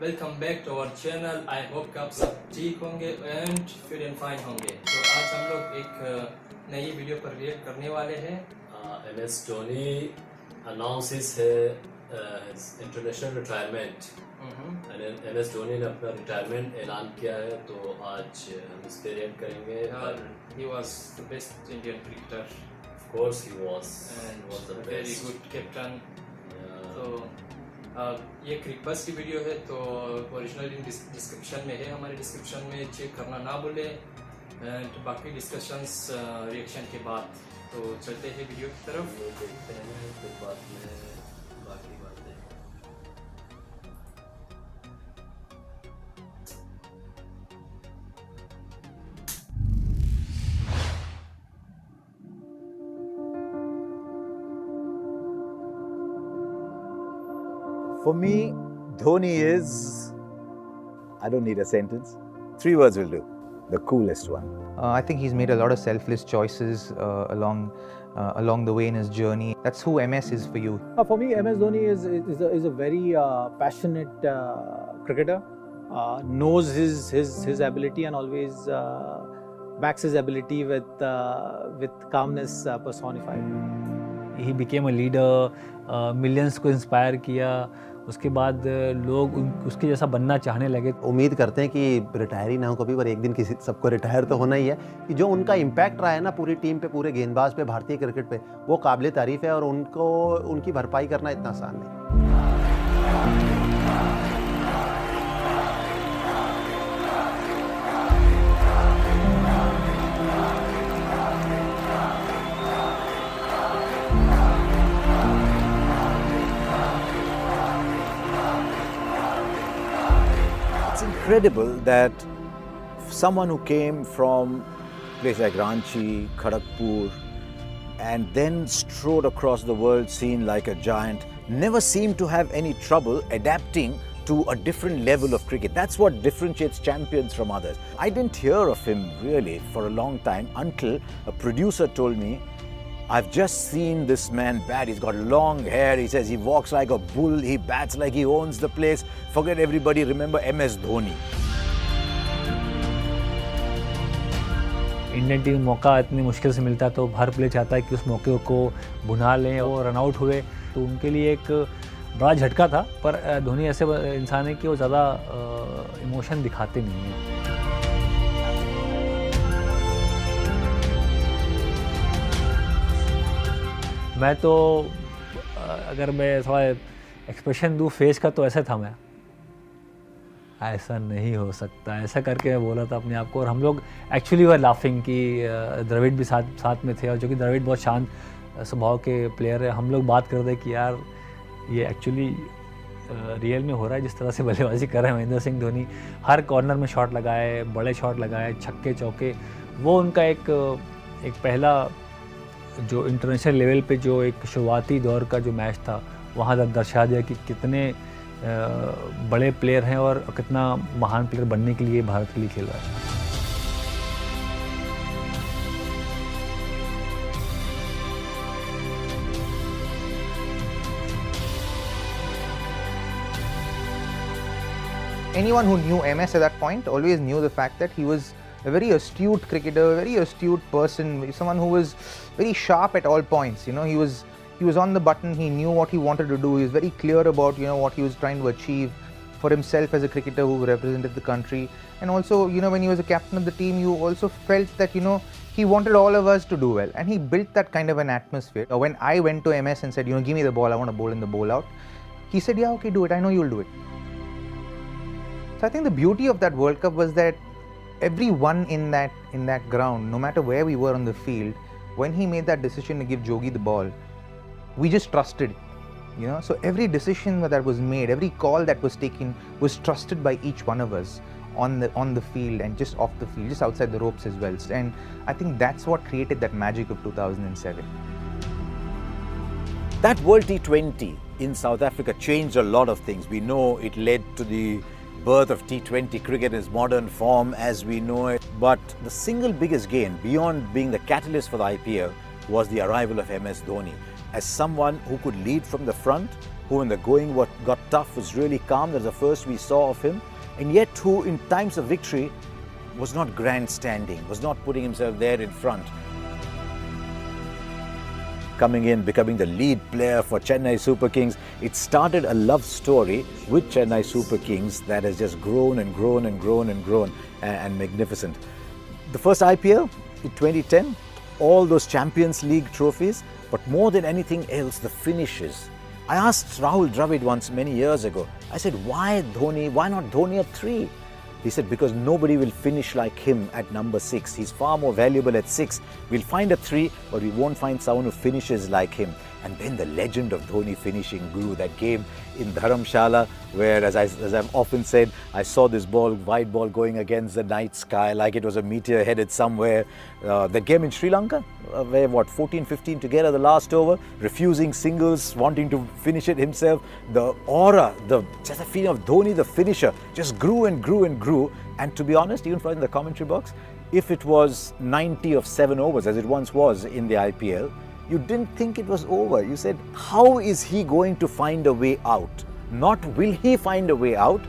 Welcome back to our channel. I hope कि आप सब ठीक होंगे एंड फिट एंड फाइन होंगे। तो आज हम लोग एक नई वीडियो पर रिएक्ट करने वाले हैं। MS Dhoni announces his international retirement। MS Dhoni ने अपना रिटायरमेंट ऐलान किया है, तो आज हम इस पे रिएक्ट करेंगे। He was the best Indian cricketer. Of course he was, and was the very best. good captain. तो ये क्रिकबस की वीडियो है, तो ओरिजिनल डिस्क्रिप्शन में है, हमारे डिस्क्रिप्शन में चेक करना ना भूलें। एंड बाकी डिस्कशंस रिएक्शन के बाद। तो चलते हैं वीडियो की तरफ, देखते हैं, फिर बाद में बाकी बातें। For me, Dhoni is, I don't need a sentence, 3 words will do, the coolest one. I think he's made a lot of selfless choices along the way in his journey. That's who MS is for you. For me, MS Dhoni is a very passionate cricketer. Knows his ability and always backs his ability with calmness personified. He became a leader, millions को inspire किया। उसके बाद लोग उसके जैसा बनना चाहने लगे। उम्मीद करते हैं कि रिटायर ही ना हो कभी, पर एक दिन किसी सबको रिटायर तो होना ही है। कि जो उनका इम्पैक्ट रहा है ना पूरी टीम पे, पूरे गेंदबाज पे, भारतीय क्रिकेट पे, वो काबिल तारीफ है और उनकी भरपाई करना इतना आसान नहीं। It's incredible that someone who came from places like Ranchi, Kharagpur, and then strode across the world scene like a giant, never seemed to have any trouble adapting to a different level of cricket. That's what differentiates champions from others. I didn't hear of him really for a long time until a producer told me, I've just seen this man bat. He's got long hair. He says he walks like a bull. He bats like he owns the place. Forget everybody. Remember MS Dhoni. Indian team मौका इतनी मुश्किल से मिलता है, तो हर player चाहता है कि उस मौके को भुना लें। वो रन आउट हुए तो उनके लिए एक बड़ा झटका था। पर धोनी ऐसे इंसान है कि वो ज़्यादा इमोशन दिखाते नहीं हैं। मैं तो अगर मैं थोड़ा एक्सप्रेशन दूँ फेस का, तो ऐसा था मैं, ऐसा नहीं हो सकता, ऐसा करके मैं बोला था अपने आप को। और हम लोग एक्चुअली वर लाफिंग कि द्रविड़ भी साथ में थे, और जो कि द्रविड़ बहुत शांत स्वभाव के प्लेयर है। हम लोग बात कर रहे कि यार ये एक्चुअली रियल में हो रहा है, जिस तरह से बल्लेबाजी कर रहे हैं महेंद्र सिंह धोनी। हर कॉर्नर में शॉट लगाए, बड़े शॉट लगाए, छक्के चौके। वो उनका एक पहला जो इंटरनेशनल लेवल पे जो एक शुरुआती दौर का जो मैच था, वहाँ दर्शा दिया कि कितने बड़े प्लेयर हैं और कितना महान प्लेयर बनने के लिए भारत के लिए खेल रहा है। Anyone who knew MS at that point always knew the fact that he was a very astute cricketer, a very astute person, someone who was very sharp at all points. You know, he was on the button. He knew what he wanted to do. He was very clear about what he was trying to achieve for himself as a cricketer who represented the country. And also, when he was a captain of the team, you also felt that he wanted all of us to do well, and he built that kind of an atmosphere. When I went to MS and said, give me the ball, I want to bowl in the bowl out, he said, yeah, okay, do it. I know you'll do it. So I think the beauty of that World Cup was that everyone in that ground, no matter where we were on the field, when he made that decision to give Jogi the ball, we just trusted. So every decision that was made, every call that was taken was trusted by each one of us on the field and just off the field, just outside the ropes as well. And I think that's what created that magic of 2007. That World T20 in South Africa changed a lot of things. We know it led to the birth of T20 cricket in its modern form as we know it. But the single biggest gain, beyond being the catalyst for the IPL, was the arrival of MS Dhoni as someone who could lead from the front who when the going got tough was really calm. That's the first we saw of him. And yet who in times of victory was not grandstanding, was not putting himself there in front. Coming in, becoming the lead player for Chennai Super Kings. It started a love story with Chennai Super Kings that has just grown and grown and grown and grown and magnificent. The first IPL in 2010, all those Champions League trophies, but more than anything else, the finishes. I asked Rahul Dravid once many years ago, I said, why Dhoni, why not Dhoni at 3? He said, because nobody will finish like him at number 6. He's far more valuable at 6. We'll find a 3, but we won't find someone who finishes like him. And then the legend of Dhoni finishing grew. That game in Dharamshala, where, as I've often said, I saw this ball, white ball going against the night sky like it was a meteor headed somewhere. The game in Sri Lanka, where 14-15 together the last over, refusing singles, wanting to finish it himself. The aura, just the feeling of Dhoni, the finisher, just grew and grew and grew. And to be honest, even in the commentary box, if it was 90 of 7 overs, as it once was in the IPL, you didn't think it was over. You said, how is he going to find a way out? Not will he find a way out?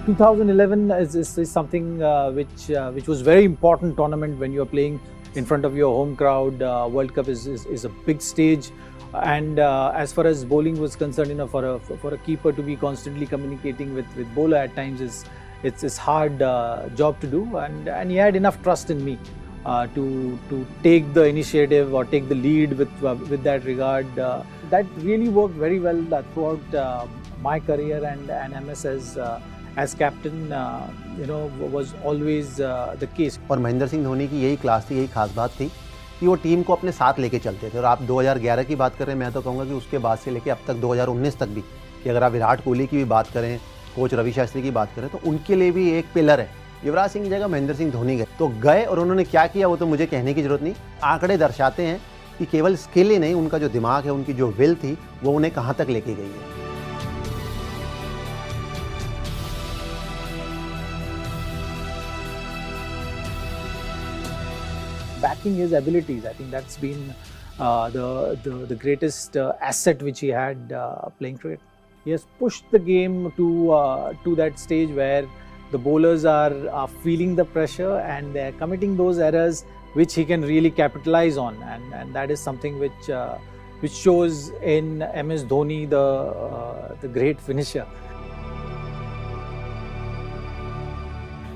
2011 is something which was very important tournament when you are playing in front of your home crowd. World Cup is a big stage, and as far as bowling was concerned, for a keeper to be constantly communicating with bowler at times it's hard job to do, and he had enough trust in me to take the initiative or take the lead with that regard. That really worked very well throughout my career, and MS as captain was always the case. और महेंद्र सिंह धोनी की यही class थी, यही खास बात थी कि वो टीम को अपने साथ लेके चलते थे। और आप 2011 की बात करें, मैं तो कहूँगा कि उसके बाद से लेके अब तक 2019 तक भी, कि अगर आप विराट कोहली की भी बात करें, कोच रवि शास्त्री की बात करें, तो उनके लिए भी एक पिलर है। युवराज सिंह की जगह महेंद्र सिंह धोनी गए, तो गए और उन्होंने क्या किया वो तो मुझे कहने की जरूरत नहीं। आंकड़े दर्शाते हैं कि केवल स्किल ही नहीं, उनका जो दिमाग है, उनकी जो विल थी, वो उन्हें कहाँ तक लेके गई है। Backing his abilities, I think that's been the greatest asset which he had playing cricket. He has pushed the game to that stage where the bowlers are feeling the pressure and they are committing those errors which he can really capitalize on, and that is something which shows in MS Dhoni, the great finisher.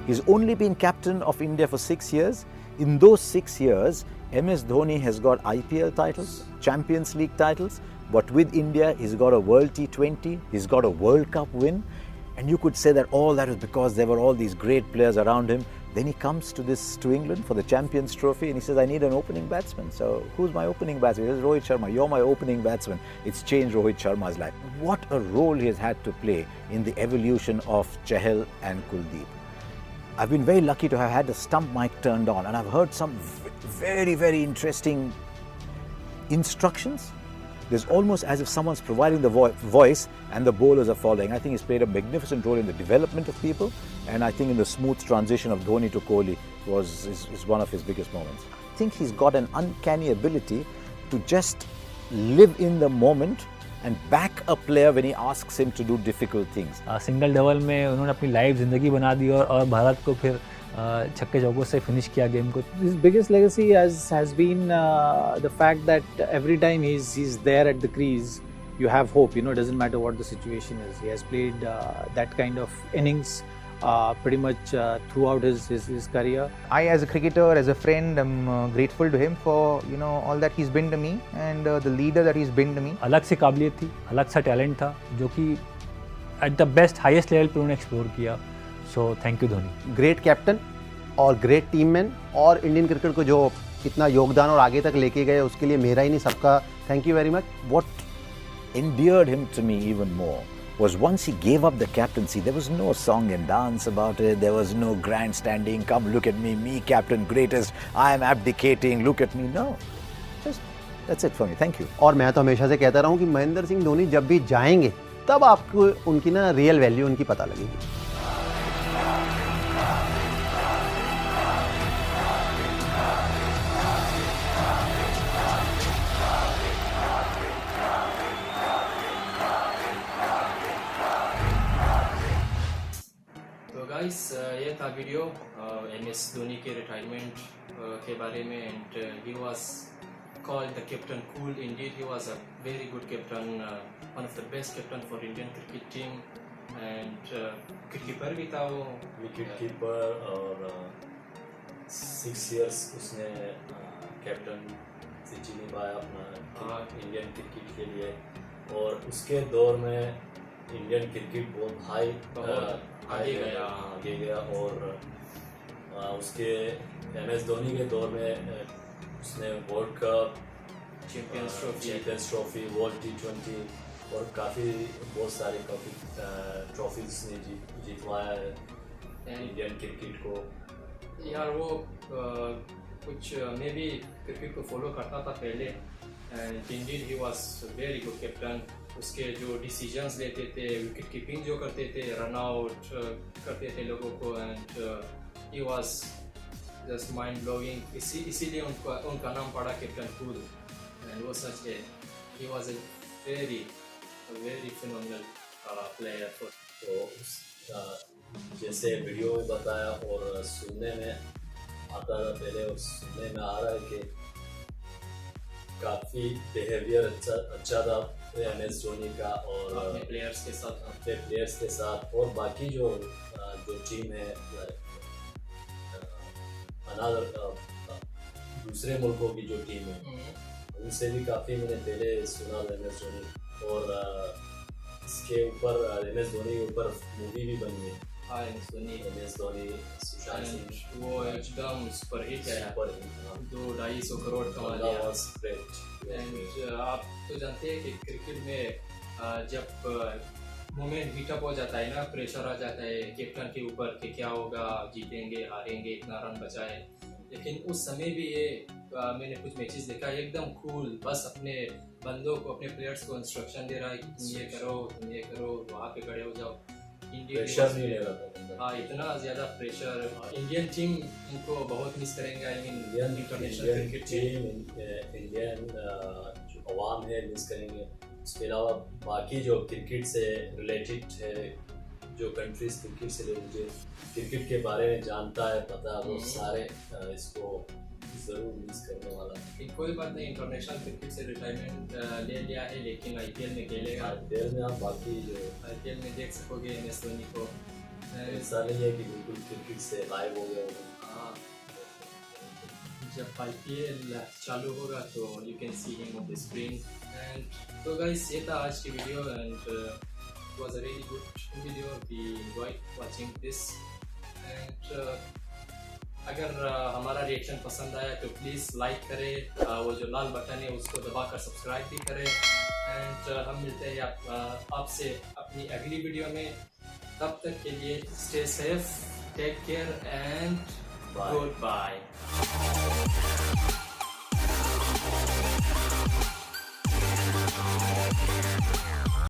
He's only been captain of India for 6 years. In those 6 years, MS Dhoni has got IPL titles, Champions League titles, but with India, he's got a World T20, he's got a World Cup win, and you could say that all that is because there were all these great players around him. Then he comes to England for the Champions Trophy and he says, I need an opening batsman. So who's my opening batsman? He says, Rohit Sharma, you're my opening batsman. It's changed Rohit Sharma's life. What a role he has had to play in the evolution of Chahal and Kuldeep. I've been very lucky to have had the stump mic turned on, and I've heard some very, very interesting instructions. There's almost as if someone's providing the voice and the bowlers are following. I think he's played a magnificent role in the development of people, and I think in the smooth transition of Dhoni to Kohli is one of his biggest moments. I think he's got an uncanny ability to just live in the moment and back a player when he asks him to do difficult things. Single double में उन्होंने अपनी life ज़िंदगी बना दी और भारत को फिर छक्के चौकों से फिनिश किया गेम को. His biggest legacy has been the fact that every time he's there at the crease, you have hope. It doesn't matter what the situation is. He has played that kind of innings pretty much throughout his career. I, as a cricketer, as a friend, am grateful to him for all that he's been to me and the leader that he's been to me. अलग से काबिलियत थी, अलग सा talent था जो कि at the best highest level पे उन्होंने एक्सप्लोर किया. So thank you Dhoni. Great captain और ग्रेट टीम मैन, और इंडियन क्रिकेट को जो इतना योगदान और आगे तक लेके गए, उसके लिए मेरा ही नहीं सबका thank you very much. What endeared him to me even more was once he gave up the captaincy, there was no song and dance about it, there was no grandstanding, come look at me captain, greatest, I am abdicating, look at me. No, just that's it for me, thank you. और मैं तो हमेशा से कहता रहा हूँ कि महेंद्र सिंह धोनी जब भी जाएंगे तब आपको उनकी ना रियल वैल्यू उनकी पता लगेगी. था वीडियो MS धोनी के रिटायरमेंट के बारे में, and he was called the captain cool. Indeed, he was a very good captain, one of the best captain for Indian cricket team, and keeper भी था वो, विकेट कीपर, और 6 years उसने captain से निभाया अपना इंडियन क्रिकेट के लिए, और उसके दौर में इंडियन क्रिकेट बहुत आगे गया, और उसके MS धोनी के दौर में उसने world cup, champions trophy, world T20 और बहुत सारे ट्रॉफीज ने जीतवाया है इंडियन क्रिकेट को। यार वो कुछ मैं भी क्रिकेट को फॉलो करता था पहले, and Indeed he was very good captain. उसके जो डिसीजंस लेते थे, विकेट कीपिंग जो करते थे, रन आउट करते थे लोगों को, and he was just mind blowing. इसीलिए उनका नाम पड़ा कैप्टन कूल, एंड वो सच है, he was a very phenomenal player. तो जैसे वीडियो में बताया और सुनने में आता था पहले, और सुनने में आ रहा है कि काफ़ी बिहेवियर अच्छा था MS धोनी का, और अपने प्लेयर्स के साथ और बाकी जो टीम है दूसरे मुल्कों की जो टीम है, उनसे भी काफ़ी मैंने पहले सुना MS धोनी, और इसके ऊपर MS धोनी के ऊपर मूवी भी बनी है। MS धोनी, सुशांत सिंह, वो एकदम सुपरहिट है, 200-250 करोड़ कमा लिया। एंड आप तो जानते हैं कि क्रिकेट में जब मोमेंट हीटअप हो जाता है ना, प्रेशर आ जाता है कैप्टन के ऊपर कि क्या होगा, जीतेंगे हारेंगे, इतना रन बचाए, लेकिन उस समय भी ये मैंने कुछ मैचेस देखा, एकदम कूल, बस अपने बंदों को, अपने प्लेयर्स को इंस्ट्रक्शन दे रहा है कि तुम ये करो, वहाँ पे खड़े हो जाओ। प्रेशर नहीं ले रहा था। हाँ, इतना ज़्यादा प्रेशर। इंडियन टीम इनको बहुत मिस करेंगे। I mean international cricket team, Indian जो अवाम है मिस करेंगे। उसके अलावा बाकी जो क्रिकेट से रिलेटेड है, जो कंट्रीज क्रिकेट से रिलेटेड क्रिकेट के बारे में जानता है, पता, वो सारे इसको ज़रूर मिस करने वाला है। कोई बात नहीं, इंटरनेशनल क्रिकेट से रिटायरमेंट ले लिया है, लेकिन IPL में खेलेगा। IPL में आप बाकी जो IPL में देख सकोगे MS धोनी को। ऐसा नहीं है कि बिल्कुल क्रिकेट से गायब हो गया होगा। हाँ, जब IPL चालू होगा तो you can see him on the screen. And तो गाइस, ये था आज की video, and it was a really good video. We enjoyed watching this, and अगर हमारा रिएक्शन पसंद आया तो प्लीज़ लाइक करें, वो जो लाल बटन है उसको दबाकर सब्सक्राइब भी करें, एंड हम मिलते हैं आपसे अपनी अगली वीडियो में। तब तक के लिए stay safe, take care and good bye.